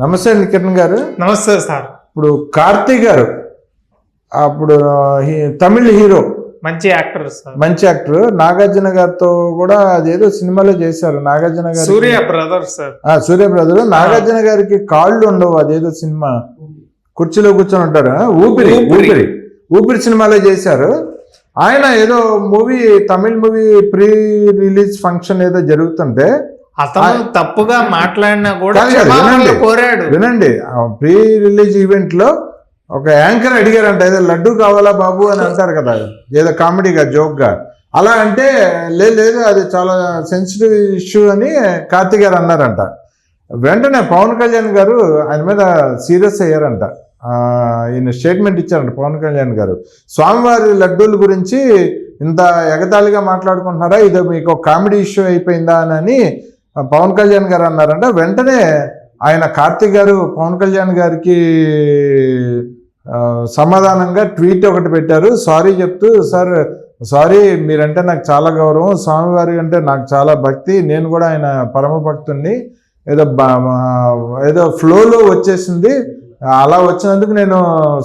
నమస్తే అండి కిరణ్ గారు. నమస్తే సార్. ఇప్పుడు కార్తీ గారు అప్పుడు తమిళ హీరో, మంచి యాక్టర్ సార్, మంచి యాక్టర్. నాగార్జున గారితో కూడా అదేదో సినిమాలో చేశారు. నాగార్జున గారు సూర్య బ్రదర్ సార్. సూర్య బ్రదర్. నాగార్జున గారికి కాళ్ళు ఉండవు, అదేదో సినిమా, కుర్చీలో కూర్చొని ఉంటారు. ఊపిరి సినిమాలో చేశారు. ఆయన ఏదో మూవీ, తమిళ మూవీ ప్రీ రిలీజ్ ఫంక్షన్ ఏదో జరుగుతుంటే అతను తప్పుగా మాట్లాడినా కూడా కోరాడు. వినండి, ప్రీ రిలీజ్ ఈవెంట్ లో ఒక యాంకర్ అడిగారంట, ఏదో లడ్డు కావాలా బాబు అని అంటారు కదా, ఏదో కామెడీగా జోక్ గా. అలా అంటే లేదు అది చాలా సెన్సిటివ్ ఇష్యూ అని కార్తీ గారు అన్నారంట. వెంటనే పవన్ కళ్యాణ్ గారు ఆయన మీద సీరియస్ అయ్యారంట. ఈయన స్టేట్మెంట్ ఇచ్చారంట పవన్ కళ్యాణ్ గారు. స్వామివారి లడ్డూల గురించి ఇంత ఎగతాళిగా మాట్లాడుకుంటున్నారా, ఇది మీకు కామెడీ ఇష్యూ అయిపోయిందా అని పవన్ కళ్యాణ్ గారు అన్నారంట. వెంటనే ఆయన కార్తీ గారు పవన్ కళ్యాణ్ గారికి సమాధానంగా ట్వీట్ ఒకటి పెట్టారు, సారీ చెప్తూ, సార్ సారీ, మీరంటే నాకు చాలా గౌరవం, స్వామివారి అంటే నాకు చాలా భక్తి, నేను కూడా ఆయన పరమ భక్తుడిని, ఏదో ఫ్లోలో వచ్చేసింది, అలా వచ్చినందుకు నేను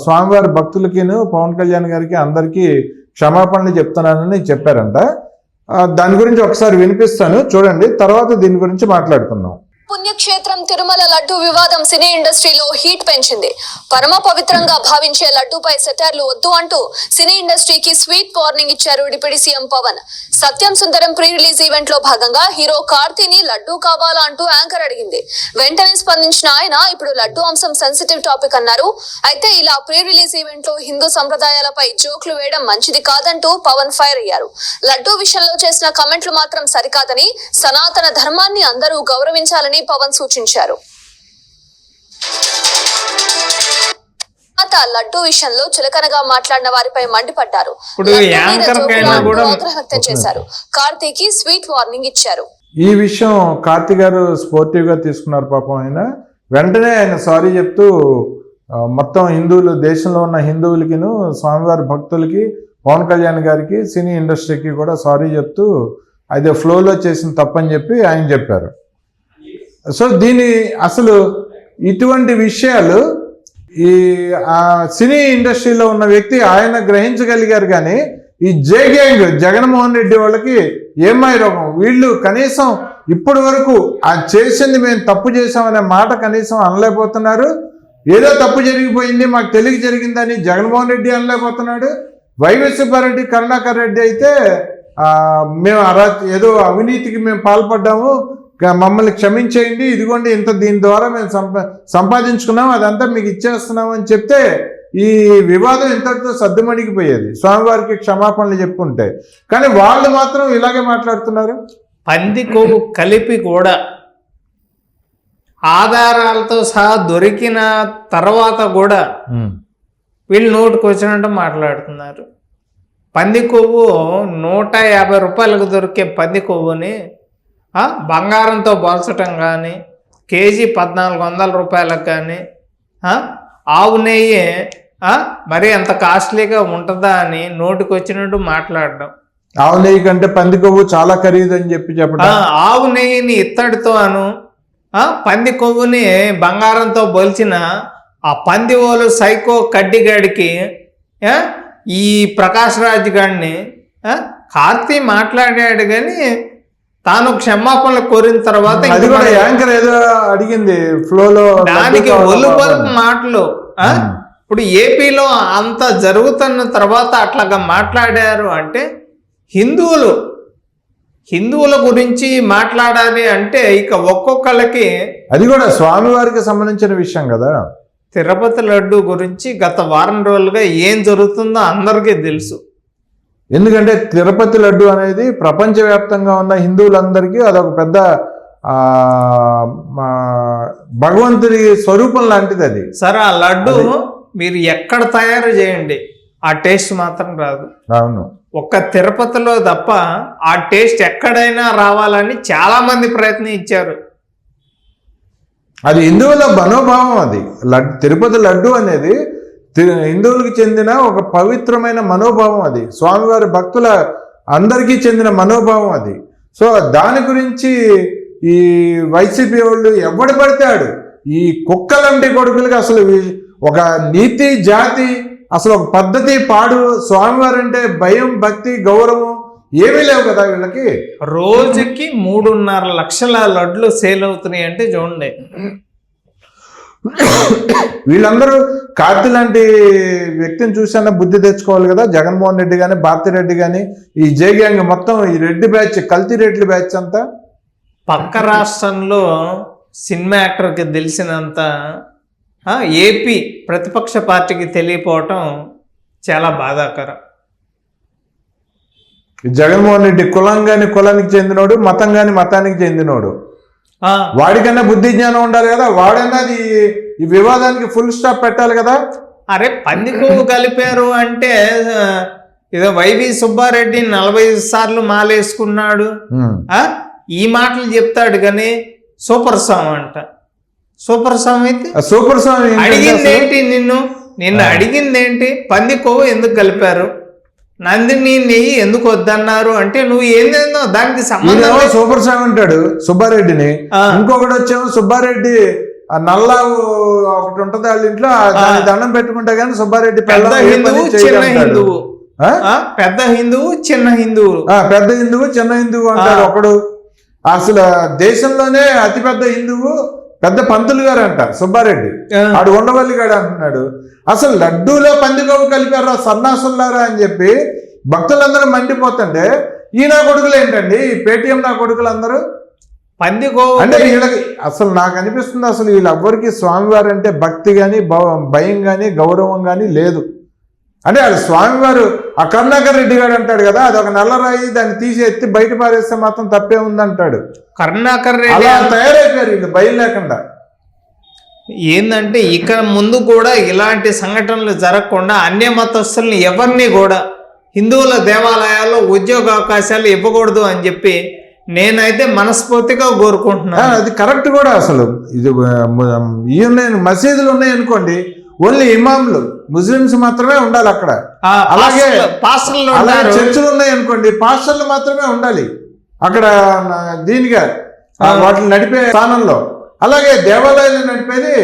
స్వామివారి భక్తులకిను పవన్ కళ్యాణ్ గారికి అందరికీ క్షమాపణలు చెప్తున్నానని చెప్పారంట. దాని గురించి ఒకసారి వినిపిస్తాను, చూడండి, తర్వాత దీని గురించి మాట్లాడుకుందాం. పుణ్యక్షేత్రం తిరుమల లడ్డు వివాదం సినీ ఇండస్ట్రీలో హీట్ పెంచింది. పరమ పవిత్రంగా భావించే లడ్డూపై సెటైర్లు వద్దు అంటూ సినీ ఇండస్ట్రీకి స్వీట్ వార్నింగ్ ఇచ్చారు డిప్యూటీ సీఎం పవన్. సత్యం సుందరం ప్రీ రిలీజ్ ఈవెంట్ లో భాగంగా హీరో కార్తీని లడ్డూ కావాలా అంటూ యాంకర్ అడిగింది. వెంటనే స్పందించిన ఆయన ఇప్పుడు లడ్డూ అంశం సెన్సిటివ్ టాపిక్ అన్నారు. అయితే ఇలా ప్రీ రిలీజ్ ఈవెంట్ లో హిందూ సంప్రదాయాలపై జోక్లు వేయడం మంచిది కాదంటూ పవన్ ఫైర్ అయ్యారు. లడ్డూ విషయంలో చేసిన కమెంట్లు మాత్రం సరికాదని, సనాతన ధర్మాన్ని అందరూ గౌరవించాలని పవన్ సూచించారు. లడ్డూ విషయంలో చులకనగా మాట్లాడిన వారిపై మండిపడ్డారు. వ్యక్తం చేశారు. కార్తీకి స్వీట్ వార్నింగ్ ఇచ్చారు. ఈ విషయం కార్తీ గారు స్పోర్టివ్ గా తీసుకున్నారు పాపం. ఆయన వెంటనే ఆయన సారీ చెప్తూ మొత్తం హిందువులు, దేశంలో ఉన్న హిందువులకిను స్వామివారి భక్తులకి, పవన్ కళ్యాణ్ గారికి, సినీ ఇండస్ట్రీకి కూడా సారీ చెప్తూ అదే ఫ్లోలో చేసిన తప్పని చెప్పి ఆయన చెప్పారు. సో దీని అసలు ఇటువంటి విషయాలు ఈ సినీ ఇండస్ట్రీలో ఉన్న వ్యక్తి ఆయన గ్రహించగలిగారు, కానీ ఈ జే గ్యాంగ్ జగన్మోహన్ రెడ్డి వాళ్ళకి ఏమై రోగం, వీళ్ళు కనీసం ఇప్పటి వరకు ఆ చేసింది మేము తప్పు చేసామనే మాట కనీసం అనలేకపోతున్నారు. ఏదో తప్పు జరిగిపోయింది, మాకు తెలియక జరిగిందని జగన్మోహన్ రెడ్డి అనలేకపోతున్నాడు. వైవి సుబ్బారెడ్డి, కరుణాకర్ రెడ్డి అయితే మేము ఏదో అవినీతికి మేము పాల్పడ్డాము, మమ్మల్ని క్షమించేయండి, ఇదిగోండి ఇంత దీని ద్వారా మేము సంపాదించుకున్నాం, అదంతా మీకు ఇచ్చేస్తున్నాం అని చెప్తే ఈ వివాదం ఇంతటితో సద్దుమణిగిపోయేది, స్వామివారికి క్షమాపణలు చెప్పుకుంటే. కానీ వాళ్ళు మాత్రం ఇలాగే మాట్లాడుతున్నారు. పంది కొవ్వు కలిపి కూడా ఆధారాలతో సహా దొరికిన తర్వాత కూడా వీళ్ళు నోటుకు వచ్చినట్టు మాట్లాడుతున్నారు. పంది కొవ్వు 150 రూపాయలకు దొరికే పంది కొవ్వుని బంగారంతో పోల్చటం కానీ, కేజీ 1400 రూపాయలకు కానీ, ఆవు నెయ్యి మరి అంత కాస్ట్లీగా ఉంటుందా అని నోటికి వచ్చినట్టు మాట్లాడడం. ఆవు నెయ్యి కంటే పంది కొవ్వు చాలా ఖరీదు అని చెప్పడం. ఆవు నెయ్యిని ఇత్తడితో పంది కొవ్వుని బంగారంతో పోల్చిన ఆ పంది ఓలు సైకో కడ్డిగాడికి ఈ ప్రకాష్ రాజ్ గారిని కార్తీ మాట్లాడాడు, కానీ తాను క్షమాపణలు కోరిన తర్వాత యాంకర్ ఏదో అడిగింది ఫ్లోలో, దానికి ఒలుపలుపు మాటలు. ఇప్పుడు ఏపీలో అంత జరుగుతున్న తర్వాత అట్లాగా మాట్లాడారు అంటే హిందువుల గురించి మాట్లాడాలి అంటే ఇక ఒక్కొక్కళ్ళకి, అది కూడా స్వామివారికి సంబంధించిన విషయం కదా. తిరుపతి లడ్డు గురించి గత వారం రోజులుగా ఏం జరుగుతుందో అందరికీ తెలుసు. ఎందుకంటే తిరుపతి లడ్డు అనేది ప్రపంచవ్యాప్తంగా ఉన్న హిందువులందరికీ అదొక పెద్ద భగవంతుడి స్వరూపం లాంటిది అది. సరే, ఆ లడ్డు మీరు ఎక్కడ తయారు చేయండి, ఆ టేస్ట్ మాత్రం రాదు. అవును, ఒక్క తిరుపతిలో తప్ప ఆ టేస్ట్ ఎక్కడైనా రావాలని చాలా మంది ప్రయత్నించారు. అది హిందువుల మనోభావం. అది తిరుపతి లడ్డు అనేది హిందువులకు చెందిన ఒక పవిత్రమైన మనోభావం. అది స్వామివారి భక్తుల అందరికీ చెందిన మనోభావం అది. సో దాని గురించి ఈ వైసీపీ వాళ్ళు ఎవడు పడతాడు ఈ కుక్కలంటి కొడుకులకి అసలు ఒక నీతి జాతి అసలు ఒక పద్ధతి పాడు స్వామివారు అంటే భయం భక్తి గౌరవం ఏమీ లేవు కదా వీళ్ళకి. రోజుకి 3.5 లక్షల లడ్లు సేల్ అవుతున్నాయి అంటే చూడండి. వీళ్ళందరూ కార్తీ లాంటి వ్యక్తిని చూసానే బుద్ధి తెచ్చుకోవాలి కదా. జగన్మోహన్ రెడ్డి కానీ భారతిరెడ్డి కానీ ఈ జే గ్యాంగ్ మొత్తం ఈ రెడ్డి బ్యాచ్ కల్తీ రెడ్డి బ్యాచ్ అంతా పక్క రాష్ట్రంలో సినిమా యాక్టర్కి తెలిసినంత ఏపీ ప్రతిపక్ష పార్టీకి తెలియపోవటం చాలా బాధాకరం. జగన్మోహన్ రెడ్డి కులానికి చెందినోడు, మతం గాని మతానికి చెందినోడు. వాడికన్నా బుద్ధి జ్ఞానం ఉండాలి కదా. వాడన్నా ఈ వివాదానికి ఫుల్ స్టాప్ పెట్టాలి కదా. అరే పంది కొవ్వు కలిపారు అంటే ఏదో వైవి సుబ్బారెడ్డి 45 సార్లు మాలేసుకున్నాడు ఈ మాటలు చెప్తాడు కానీ సూపర్ స్వామి అంట. సూపర్ స్వామి అయితే సూపర్ స్వామి అడిగిందేంటి? నిన్ను అడిగిందేంటి? పంది కొవ్వు ఎందుకు కలిపారు, నందిని నెయ్యి ఎందుకు వద్దన్నారు అంటే నువ్వు ఏందేందో దానికి సంబంధం. సూపర్ స్వామి అంటాడు సుబ్బారెడ్డిని, ఇంకొకటి వచ్చేమో సుబ్బారెడ్డి నల్ల ఒకటి ఉంటది వాళ్ళ ఇంట్లో దండం పెట్టుకుంటే గానీ సుబ్బారెడ్డి పెద్ద హిందువు చిన్న హిందువు, పెద్ద హిందువు చిన్న హిందువు, పెద్ద హిందువు చిన్న హిందువు అంటాడు ఒకడు. అసలు దేశంలోనే అతిపెద్ద హిందువు పెద్ద పంతులు గారు అంట సుబ్బారెడ్డి, ఆడు ఉండవల్లి గారు అంటున్నాడు. అసలు లడ్డూలో పందికొవ్వు కలిపారా సన్నాసులారా అని చెప్పి భక్తులందరూ మండిపోతుంటే ఈ నా కొడుకులు ఏంటండి, ఈ పేటిఎం నా కొడుకులు అందరూ పందికొవ్వు అంటే వీళ్ళకి అసలు నాకు అనిపిస్తుంది అసలు వీళ్ళెవ్వరికి స్వామివారు అంటే భక్తి కానీ భయం కానీ గౌరవం కానీ లేదు. అంటే అది స్వామివారు ఆ కరుణాకర్ రెడ్డి గారు అంటాడు కదా, అది ఒక నల్లరాయి దాన్ని తీసి ఎత్తి బయట పారేస్తే మాత్రం తప్పే ఉందంటాడు. కరుణాకర్ రెడ్డి అలా తయారైపోయారు వీళ్ళు భయం లేకుండా. ఏంటంటే ఇక్కడ ముందు కూడా ఇలాంటి సంఘటనలు జరగకుండా అన్య మతస్థుల్ని ఎవరిని కూడా హిందువుల దేవాలయాల్లో ఉద్యోగ అవకాశాలు ఇవ్వకూడదు అని చెప్పి నేనైతే మనస్ఫూర్తిగా కోరుకుంటున్నాను. అది కరెక్ట్ కూడా. అసలు ఇది మసీదులు ఉన్నాయి అనుకోండి, ఓన్లీ ఇమాంలు ముస్లిమ్స్ మాత్రమే ఉండాలి అక్కడ. అలాగే చర్చిలు ఉన్నాయి అనుకోండి, పాస్టర్లు మాత్రమే ఉండాలి అక్కడ దీనిగా వాటిని నడిపే స్థానంలో. అలాగే దేవాలయాలు నడిపేది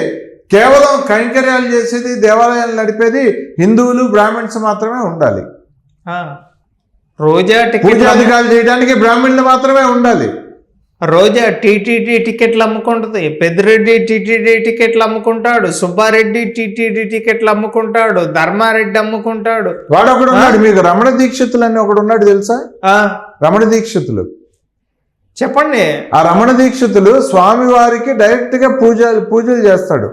కేవలం కైంకర్యాలు చేసేది, దేవాలయాలు నడిపేది హిందువులు బ్రాహ్మణ్స్ మాత్రమే ఉండాలి. రోజా పూజాధికారులు చేయడానికి బ్రాహ్మణులు మాత్రమే ఉండాలి. రోజా టీటీడీ టికెట్లు అమ్ముకుంటుంది, పెద్దిరెడ్డి టీటీడీ టికెట్లు అమ్ముకుంటాడు, సుబ్బారెడ్డి టీటీడీ టికెట్లు అమ్ముకుంటాడు, ధర్మారెడ్డి అమ్ముకుంటాడు. వాడు ఒకడు ఉన్నాడు, మీకు రమణ దీక్షితులు అని ఒకడు ఉన్నాడు తెలుసా? రమణ దీక్షితులు చెప్పండి. ఆ రమణ దీక్షితులు స్వామివారికి డైరెక్ట్ గా పూజలు చేస్తాడు.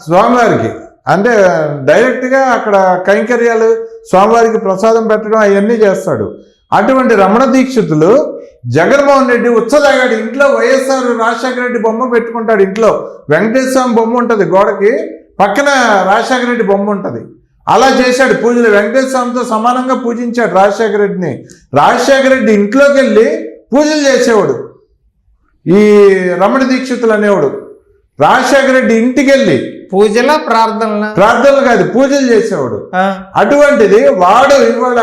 స్వామివారికి అంటే డైరెక్ట్ గా అక్కడ కైంకర్యాలు స్వామివారికి ప్రసాదం పెట్టడం అవన్నీ చేస్తాడు. అటువంటి రమణ దీక్షితులు జగన్మోహన్ రెడ్డి ఉచ్చదాగాడు. ఇంట్లో వైఎస్ఆర్ రాజశేఖర రెడ్డి బొమ్మ పెట్టుకుంటాడు. ఇంట్లో వెంకటేశ్వర స్వామి బొమ్మ ఉంటుంది, గోడకి పక్కన రాజశేఖర రెడ్డి బొమ్మ ఉంటుంది. అలా చేశాడు పూజలు. వెంకటేశ్వర స్వామితో సమానంగా పూజించాడు రాజశేఖర రెడ్డిని. రాజశేఖర రెడ్డి ఇంట్లోకి వెళ్ళి పూజలు చేసేవాడు ఈ రమణ దీక్షితులు అనేవాడు. రాజశేఖర రెడ్డి ఇంటికి వెళ్ళి ప్రార్థనలు కాదు పూజలు చేసేవాడు. అటువంటిది వాడు ఇవాళ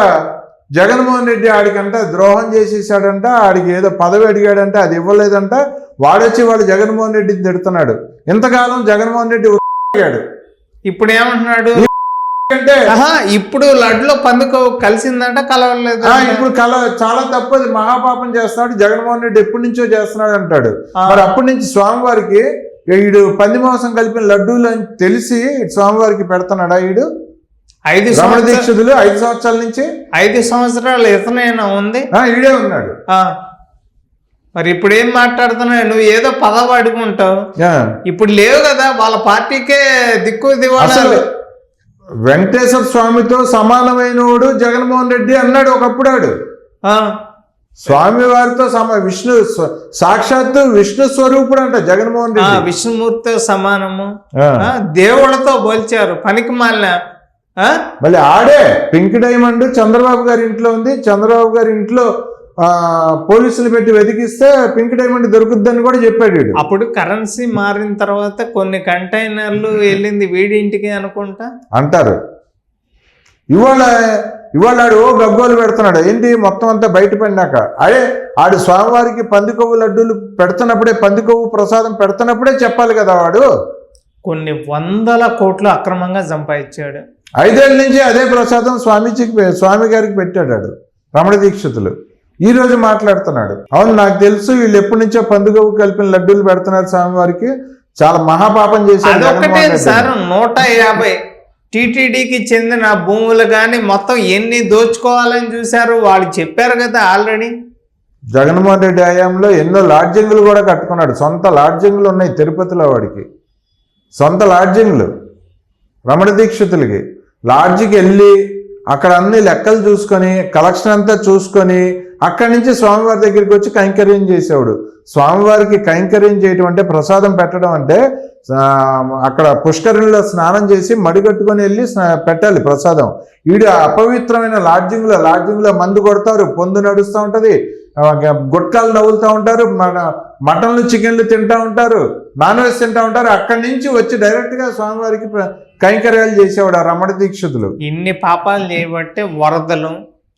జగన్మోహన్ రెడ్డి ఆడికంట ద్రోహం చేసేసాడంట, ఆడికి ఏదో పదవి అడిగాడంట, అది ఇవ్వలేదంట. వాడొచ్చి వాడు జగన్మోహన్ రెడ్డిని తిడుతున్నాడు. ఇంతకాలం జగన్మోహన్ రెడ్డి అడిగాడు, ఇప్పుడు ఏమంటున్నాడు అంటే ఇప్పుడు లడ్లో పందుకు కలిసిందంట, కలవలేదు. ఇప్పుడు చాలా తప్పది, మహాపాపం చేస్తున్నాడు జగన్మోహన్ రెడ్డి, ఎప్పటి నుంచో చేస్తున్నాడు అంటాడు. మరి అప్పటి నుంచి స్వామివారికి ఈడు పంది మాంసం కలిపిన లడ్డూలు అని తెలిసి స్వామివారికి పెడుతున్నాడా? ఈడు 5 దీక్షితులు 5 సంవత్సరాల నుంచి 5 సంవత్సరాలు ఇతనైనా ఉంది, ఈడే ఉన్నాడు. మరి ఇప్పుడు ఏం మాట్లాడుతున్నావు నువ్వు? ఏదో పదవి అడుగుంటావు, ఇప్పుడు లేవు కదా, వాళ్ళ పార్టీకే దిక్కు దివాళాలు. వెంకటేశ్వర స్వామితో సమానమైనవాడు జగన్మోహన్ రెడ్డి అన్నాడు ఒకప్పుడు. ఆడు స్వామి వారితో విష్ణు సాక్షాత్తు విష్ణు స్వరూపుడు అంట జగన్మోహన్ రెడ్డి. విష్ణుమూర్తితో సమానము, దేవుళ్ళతో పోల్చారు పనికి మాలిన. మళ్ళీ ఆడే పింక్ డైమండ్ చంద్రబాబు గారి ఇంట్లో ఉంది. చంద్రబాబు గారి ఇంట్లో పోలీసులు పెట్టి వెతికిస్తే పింక్ డైమండ్ దొరుకుద్దని కూడా చెప్పాడు. అప్పుడు కరెన్సీ మారిన తర్వాత కొన్ని కంటైనర్లు వెళ్ళింది వీడి ఇంటికి అనుకుంటా అంటారు. ఇవాళ ఇవాళ ఆడు గగ్గోలు పెడుతున్నాడు. ఏంటి మొత్తం అంతా బయటపడినాక అదే ఆడు స్వామివారికి పందికొవ్వు లడ్డూలు పెడుతున్నప్పుడే, పందికొవ్వు ప్రసాదం పెడుతున్నప్పుడే చెప్పాలి కదా వాడు. కొన్ని వందల కోట్లు అక్రమంగా సంపాదించాడు. 5 ఏళ్ళ నుంచి అదే ప్రసాదం స్వామి గారికి పెట్టాడు రమణ దీక్షితులు. ఈ రోజు మాట్లాడుతున్నాడు. అవును, నాకు తెలుసు వీళ్ళు ఎప్పటి నుంచో పందికొవ్వు కలిపిన లడ్డూలు పెడుతున్నారు స్వామివారికి, చాలా మహాపాపం చేశారు. అదొకటే సార్, 150 టీటీడీకి చెందిన భూములు కానీ మొత్తం ఎన్ని దోచుకోవాలని చూశారు వాళ్ళు చెప్పారు కదా ఆల్రెడీ. జగన్మోహన్ రెడ్డి హయాంలో ఎన్నో లాడ్జింగ్లు కూడా కట్టుకున్నాడు. సొంత లాడ్జింగ్లు ఉన్నాయి తిరుపతిలో. వాడికి సొంత లాడ్జింగ్లు రమణ దీక్షితులకి. లాడ్జికి వెళ్ళి అక్కడ అన్ని లెక్కలు చూసుకొని, కలెక్షన్ అంతా చూసుకొని, అక్కడి నుంచి స్వామివారి దగ్గరికి వచ్చి కైంకర్యం చేసేవాడు. స్వామివారికి కైంకర్యం చేయటం అంటే, ప్రసాదం పెట్టడం అంటే, అక్కడ పుష్కరిణిలో స్నానం చేసి మడిగట్టుకొని వెళ్ళి పెట్టాలి ప్రసాదం. వీడు అపవిత్రమైన లాడ్జింగ్లో మందు కొడతారు, పొందు నడుస్తూ ఉంటుంది, గుట్కాలు నవ్వులుతూ ఉంటారు, మటన్లు చికెన్లు తింటూ ఉంటారు, నాన్ వెజ్ తింటూ ఉంటారు. అక్కడి నుంచి వచ్చి డైరెక్ట్గా స్వామివారికి కైంకర్యాలు చేసేవాడు ఆ రమణ దీక్షితులు. ఇన్ని పాపాలు చేయబట్టే వరదలు,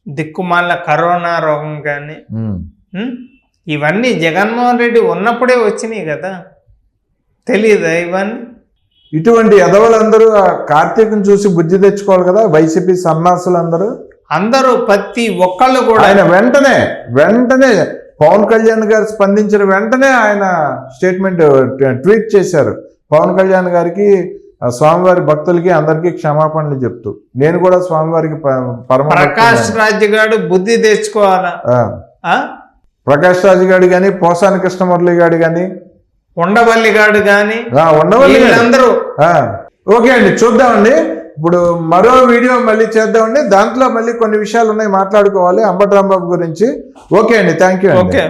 దిక్కుమాల కరోనా రోగం కానీ ఇవన్నీ జగన్మోహన్ రెడ్డి ఉన్నప్పుడే వచ్చినాయి కదా, తెలియదా ఇవన్నీ? ఇటువంటి ఎదవలందరూ కార్తీక్ని చూసి బుద్ధి తెచ్చుకోవాలి కదా, వైసీపీ సన్నాసులందరూ. అందరూ ప్రతి ఒక్కళ్ళు కూడా ఆయన వెంటనే పవన్ కళ్యాణ్ గారు స్పందించిన వెంటనే ఆయన స్టేట్మెంట్ ట్వీట్ చేశారు. పవన్ కళ్యాణ్ గారికి, స్వామివారి భక్తులకి అందరికీ క్షమాపణలు చెప్తూ, నేను కూడా స్వామివారికి పరమ ప్రకాష్ రాజ్ గారు బుద్ధి తెచ్చుకోవాలా. ప్రకాష్ రాజ్ గారు కానీ, పోసాని కృష్ణమురళి గారు కానీ, ఉండవల్లి గారు కానీ, అందరూ. ఓకే అండి, చూద్దామండి. ఇప్పుడు మరో వీడియో మళ్ళీ చేద్దామండి. దాంట్లో మళ్ళీ కొన్ని విషయాలు ఉన్నాయి మాట్లాడుకోవాలి అంబటి రాంబాబు గురించి. ఓకే అండి, థ్యాంక్ యూ. ఓకే.